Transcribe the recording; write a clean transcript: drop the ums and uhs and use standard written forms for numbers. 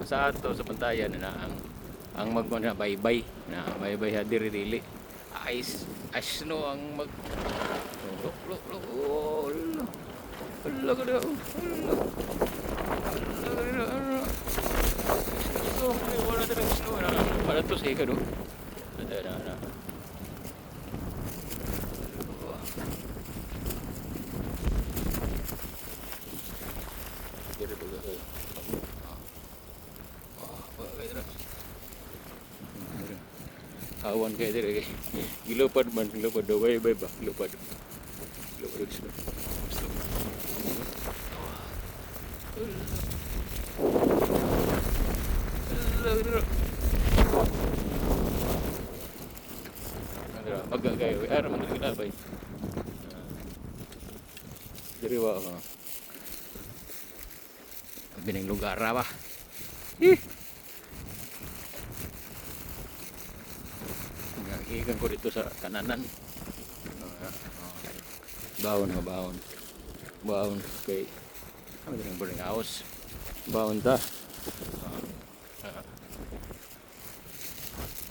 sa ato sa pantayan na ang magmana baybay na baybay ha diri dili ice ice no ang mag lo oh lo kada lo wala talaga snow na para to sa ikado na diri to ga awan kayak diri gilupad man gilupad do bay ba gilupad snow Magga kayo, ara man kita bay. Diri wa bining lugar ba. Ikan ko dito sa kananan. Baon kay ano din ang burning house. Baon ta.